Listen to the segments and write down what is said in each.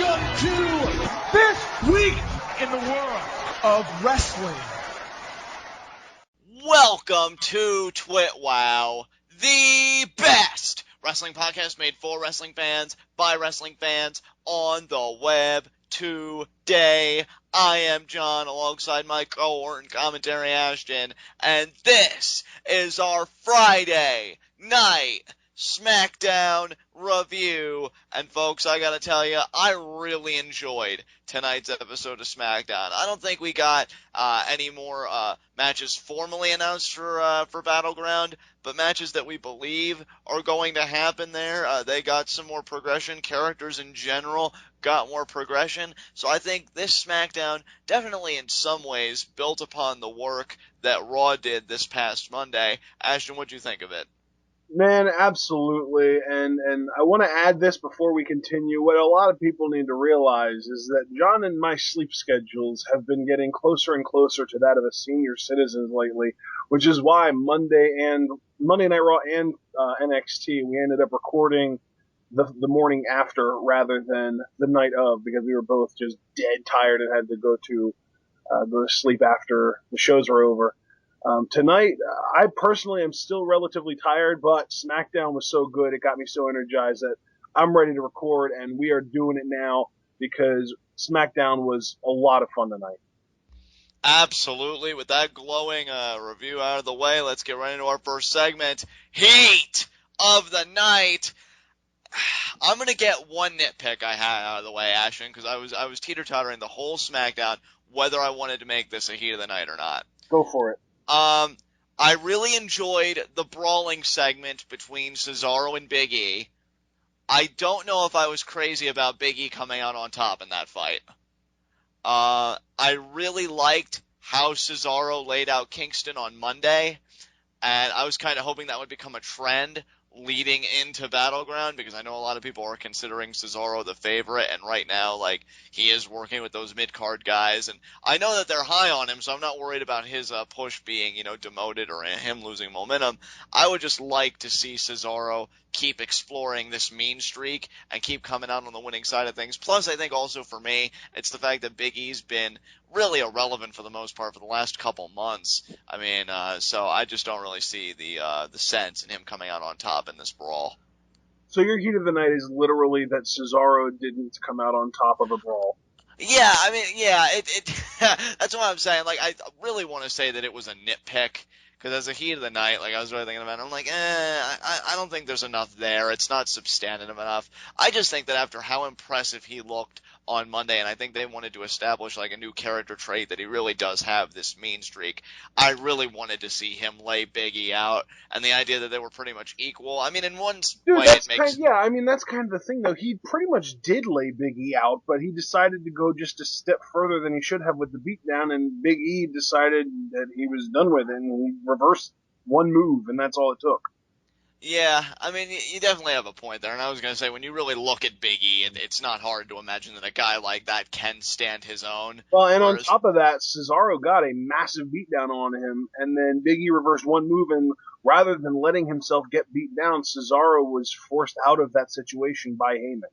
Welcome to this week in the world of wrestling. Welcome to TWitWoW, the best wrestling podcast made for wrestling fans, by wrestling fans, on the web today. I am John, alongside my co-Orton commentary Ashton, and this is our Friday night Smackdown review. And folks, I gotta tell you, I really enjoyed tonight's episode of Smackdown. I don't think we got any more matches formally announced for Battleground, but matches that we believe are going to happen there. They got some more progression. Characters in general got more progression. So I think this Smackdown definitely in some ways built upon the work that Raw did this past Monday. Ashton, what'd you think of it? Man, absolutely. And I want to add this before we continue. What a lot of people need to realize is that John and my sleep schedules have been getting closer and closer to that of a senior citizen lately, which is why Monday Night Raw and NXT, we ended up recording the morning after rather than the night of, because we were both just dead tired and had to go to sleep after the shows were over. Tonight, I personally am still relatively tired, but SmackDown was so good, it got me so energized that I'm ready to record, and we are doing it now because SmackDown was a lot of fun tonight. Absolutely. With that glowing review out of the way, let's get right into our first segment, Heat of the Night. I'm going to get one nitpick I had out of the way, Ashton, because I was teeter-tottering the whole SmackDown whether I wanted to make this a Heat of the Night or not. Go for it. I really enjoyed the brawling segment between Cesaro and Big E. I don't know if I was crazy about Big E coming out on top in that fight. I really liked how Cesaro laid out Kingston on Monday, and I was kind of hoping that would become a trend leading into Battleground, because I know a lot of people are considering Cesaro the favorite, and right now, like, he is working with those mid-card guys, and I know that they're high on him, so I'm not worried about his push being, demoted or him losing momentum. I would just like to see Cesaro keep exploring this mean streak and keep coming out on the winning side of things. Plus, I think also for me, it's the fact that Big E's been really irrelevant for the most part for the last couple months. I mean, so I just don't really see the sense in him coming out on top in this brawl. So your Heat of the Night is literally that Cesaro didn't come out on top of a brawl. Yeah, I mean, yeah, that's what I'm saying. Like, I really want to say that it was a nitpick, because as a Heat of the Night, like, I was really thinking about it, I'm like, I don't think there's enough there. It's not substantive enough. I just think that after how impressive he looked on Monday, and I think they wanted to establish, like, a new character trait that he really does have this mean streak, I really wanted to see him lay Big E out, and the idea that they were pretty much equal. I mean, in one way it makes... that's kind of the thing, though. He pretty much did lay Big E out, but he decided to go just a step further than he should have with the beatdown, and Big E decided that he was done with it, and he reversed one move, and that's all it took. Yeah, I mean, you definitely have a point there, and I was going to say, when you really look at Big E, it's not hard to imagine that a guy like that can stand his own. Well, and on top of that, Cesaro got a massive beatdown on him, and then Big E reversed one move, and rather than letting himself get beat down, Cesaro was forced out of that situation by Heyman.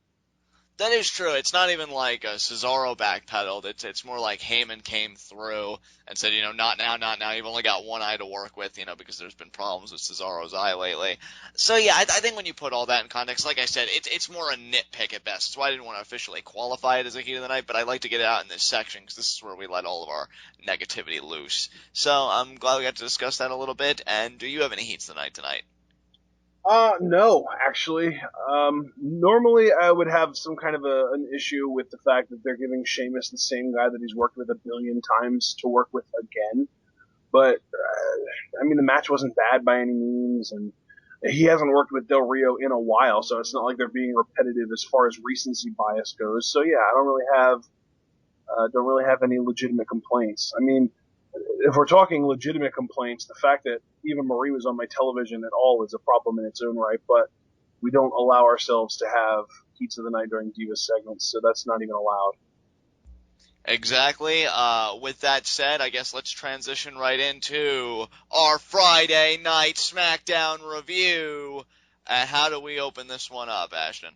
That is true. It's not even like Cesaro backpedaled. It's more like Heyman came through and said, not now, not now. You've only got one eye to work with, because there's been problems with Cesaro's eye lately. So, yeah, I think when you put all that in context, like I said, it's more a nitpick at best. That's why I didn't want to officially qualify it as a Heat of the Night, but I like to get it out in this section because this is where we let all of our negativity loose. So I'm glad we got to discuss that a little bit. And do you have any Heats of the Night tonight? No, actually. Normally I would have some kind of an issue with the fact that they're giving Sheamus the same guy that he's worked with a billion times to work with again. But, the match wasn't bad by any means, and he hasn't worked with Del Rio in a while, so it's not like they're being repetitive as far as recency bias goes. So yeah, I don't really have any legitimate complaints. I mean, if we're talking legitimate complaints, the fact that Eva Marie was on my television at all is a problem in its own right, but we don't allow ourselves to have Heats of the Night during Divas segments, so that's not even allowed. Exactly. With that said, I guess let's transition right into our Friday Night Smackdown review. How do we open this one up, Ashton?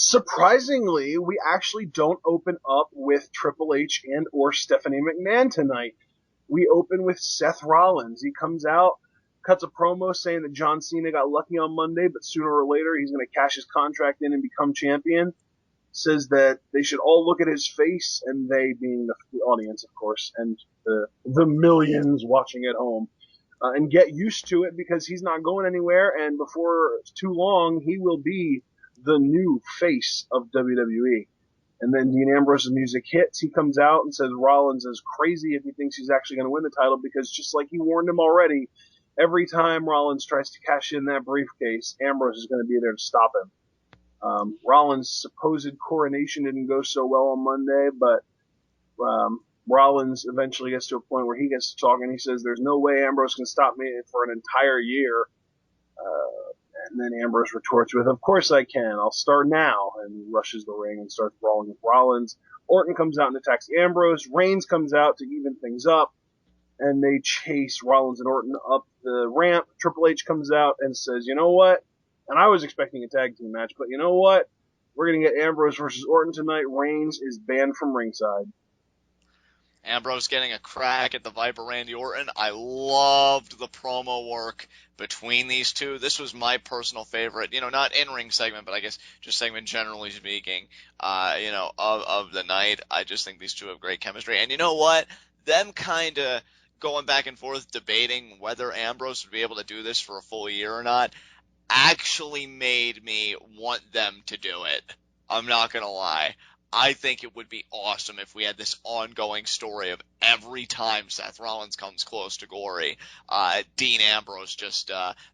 Surprisingly, we actually don't open up with Triple H and or Stephanie McMahon tonight. We open with Seth Rollins. He comes out, cuts a promo saying that John Cena got lucky on Monday, but sooner or later he's going to cash his contract in and become champion. Says that they should all look at his face, and they being the audience, of course, and the millions watching at home, and get used to it because he's not going anywhere, and before too long he will be the new face of WWE. And then Dean Ambrose's music hits. He comes out and says Rollins is crazy if he thinks he's actually going to win the title, because just like he warned him already, every time Rollins tries to cash in that briefcase, Ambrose is going to be there to stop him. Rollins' supposed coronation didn't go so well on Monday, but Rollins eventually gets to a point where he gets to talk and he says, there's no way Ambrose can stop me for an entire year. And then Ambrose retorts with, of course I can. I'll start now. And he rushes the ring and starts brawling with Rollins. Orton comes out and attacks Ambrose. Reigns comes out to even things up. And they chase Rollins and Orton up the ramp. Triple H comes out and says, you know what? And I was expecting a tag team match, but you know what? We're going to get Ambrose versus Orton tonight. Reigns is banned from ringside. Ambrose getting a crack at the Viper Randy Orton. I loved the promo work between these two. This was my personal favorite, not in-ring segment, but I guess just segment generally speaking, of the night. I just think these two have great chemistry. And you know what? Them kind of going back and forth debating whether Ambrose would be able to do this for a full year or not actually made me want them to do it. I'm not going to lie. I think it would be awesome if we had this ongoing story of every time Seth Rollins comes close to glory, Dean Ambrose just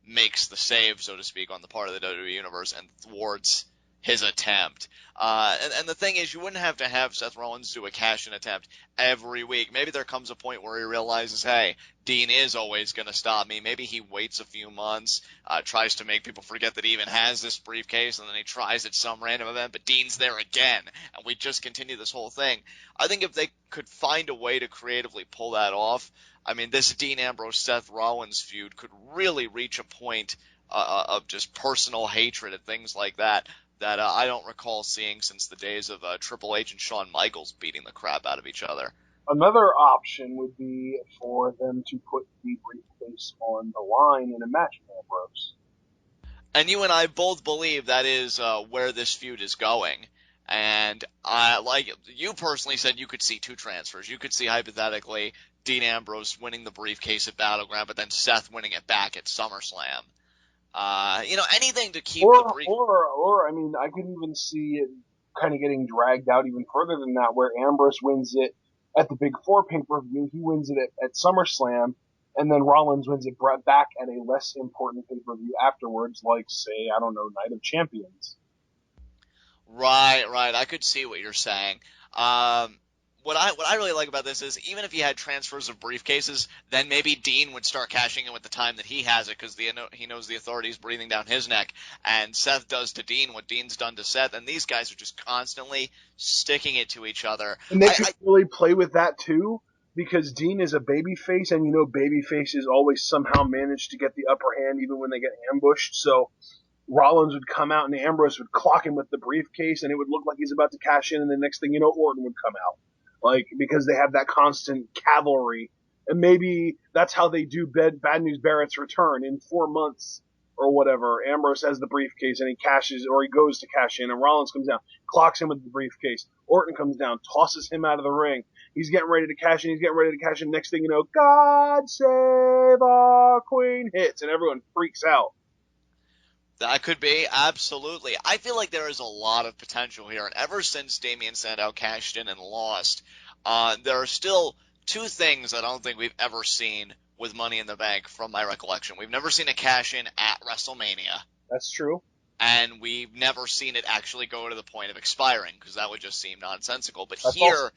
makes the save, so to speak, on the part of the WWE Universe and thwarts his attempt. And the thing is, you wouldn't have to have Seth Rollins do a cash-in attempt every week. Maybe there comes a point where he realizes, hey, Dean is always going to stop me. Maybe he waits a few months, tries to make people forget that he even has this briefcase, and then he tries at some random event, but Dean's there again, and we just continue this whole thing. I think if they could find a way to creatively pull that off, I mean, this Dean Ambrose-Seth Rollins feud could really reach a point of just personal hatred and things like that I don't recall seeing since the days of Triple H and Shawn Michaels beating the crap out of each other. Another option would be for them to put the briefcase on the line in a match with Ambrose. And you and I both believe that is where this feud is going. And like you personally said, you could see two transfers. You could see, hypothetically, Dean Ambrose winning the briefcase at Battleground, but then Seth winning it back at SummerSlam. Anything to keep the brief. Or, I mean, I could even see it kind of getting dragged out even further than that, where Ambrose wins it at the Big Four pay-per-view, he wins it at SummerSlam, and then Rollins wins it back at a less important pay-per-view afterwards, like, say, I don't know, Night of Champions. Right. I could see what you're saying. What I really like about this is, even if he had transfers of briefcases, then maybe Dean would start cashing in with the time that he has it, because he knows the authority is breathing down his neck, and Seth does to Dean what Dean's done to Seth, and these guys are just constantly sticking it to each other. And they could really play with that too, because Dean is a babyface, and babyfaces always somehow manage to get the upper hand even when they get ambushed, so Rollins would come out and Ambrose would clock him with the briefcase, and it would look like he's about to cash in, and the next thing you know, Orton would come out. Because they have that constant cavalry. And maybe that's how they do Bad News Barrett's return in 4 months or whatever. Ambrose has the briefcase and he cashes, or he goes to cash in, and Rollins comes down, clocks him with the briefcase. Orton comes down, tosses him out of the ring. He's getting ready to cash in, Next thing you know, God save our queen hits, and everyone freaks out. That could be, absolutely. I feel like there is a lot of potential here, and ever since Damien Sandow cashed in and lost, there are still two things I don't think we've ever seen with Money in the Bank from my recollection. We've never seen a cash-in at WrestleMania. That's true. And we've never seen it actually go to the point of expiring, because that would just seem nonsensical. But That's here,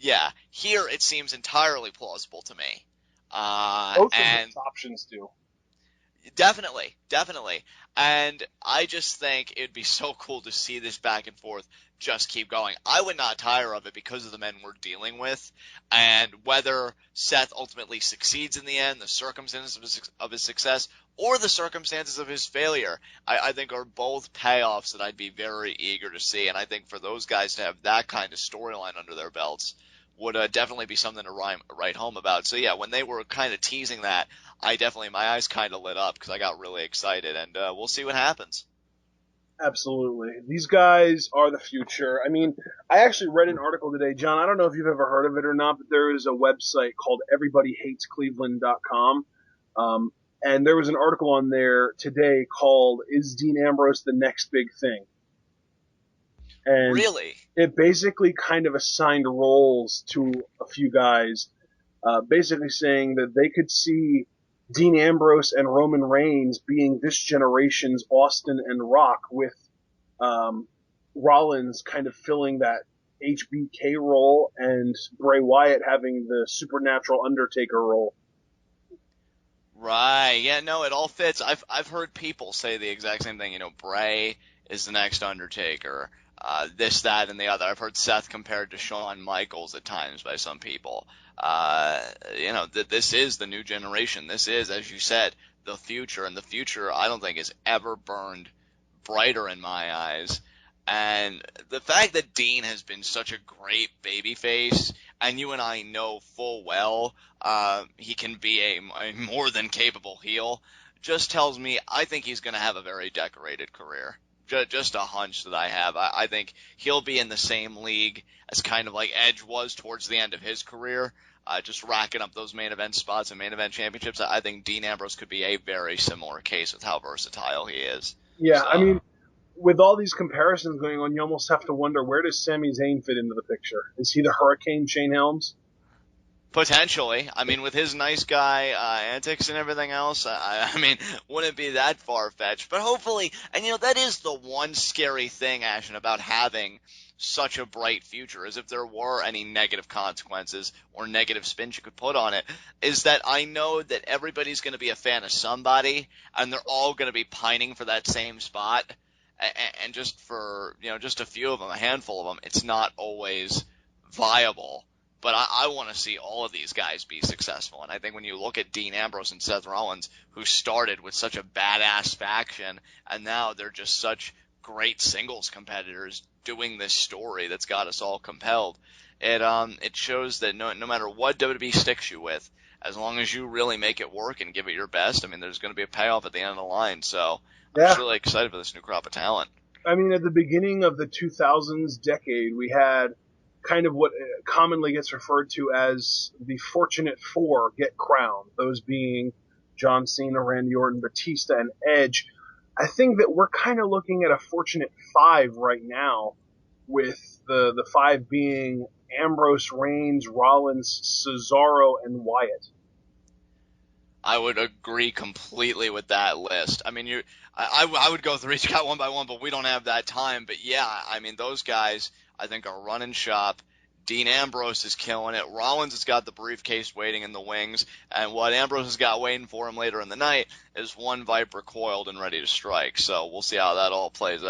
awesome. Here it seems entirely plausible to me. Both of those options do. Definitely. And I just think it'd be so cool to see this back and forth just keep going. I would not tire of it because of the men we're dealing with, and whether Seth ultimately succeeds in the end, the circumstances of his success, or the circumstances of his failure, I think are both payoffs that I'd be very eager to see. And I think for those guys to have that kind of storyline under their belts would definitely be something to write home about. So yeah, when they were kind of teasing that, my eyes kind of lit up because I got really excited, and we'll see what happens. Absolutely. These guys are the future. I mean, I actually read an article today, John. I don't know if you've ever heard of it or not, but there is a website called everybodyhatescleveland.com. And there was an article on there today called "Is Dean Ambrose the Next Big Thing?" And Really? it basically kind of assigned roles to a few guys, basically saying that they could see Dean Ambrose and Roman Reigns being this generation's Austin and Rock, with Rollins kind of filling that HBK role and Bray Wyatt having the supernatural Undertaker role. Right. Yeah, no, it all fits. I've heard people say the exact same thing. You know, Bray is the next Undertaker. This, that, and the other. I've heard Seth compared to Shawn Michaels at times by some people. This is the new generation. This is, as you said, the future. And the future, I don't think, has ever burned brighter in my eyes. And the fact that Dean has been such a great babyface, and you and I know full well he can be a more than capable heel, just tells me I think he's going to have a very decorated career. Just a hunch that I have. I think he'll be in the same league as kind of like Edge was towards the end of his career, just racking up those main event spots and main event championships. I think Dean Ambrose could be a very similar case with how versatile he is. Yeah, So. I mean, with all these comparisons going on, you almost have to wonder, where does Sami Zayn fit into the picture? Is he the Hurricane Shane Helms? Potentially. I mean, with his nice guy antics and everything else, I mean, wouldn't be that far-fetched. But hopefully, and that is the one scary thing, Ashton, about having such a bright future, is if there were any negative consequences or negative spins you could put on it, is that I know that everybody's going to be a fan of somebody, and they're all going to be pining for that same spot. And just for, just a few of them, a handful of them, it's not always viable. But I want to see all of these guys be successful. And I think when you look at Dean Ambrose and Seth Rollins, who started with such a badass faction, and now they're just such great singles competitors doing this story that's got us all compelled, it shows that no matter what WWE sticks you with, as long as you really make it work and give it your best, I mean, there's going to be a payoff at the end of the line. So I'm just really excited for this new crop of talent. I mean, at the beginning of the 2000s decade, we had kind of what commonly gets referred to as the Fortunate Four get crowned, those being John Cena, Randy Orton, Batista, and Edge. I think that we're kind of looking at a Fortunate Five right now, with the five being Ambrose, Reigns, Rollins, Cesaro, and Wyatt. I would agree completely with that list. I mean, I would go through each guy one by one, but we don't have that time. But yeah, I mean, those guys, I think, are running shop. Dean Ambrose is killing it. Rollins has got the briefcase waiting in the wings, and what Ambrose has got waiting for him later in the night is one Viper coiled and ready to strike. So we'll see how that all plays out.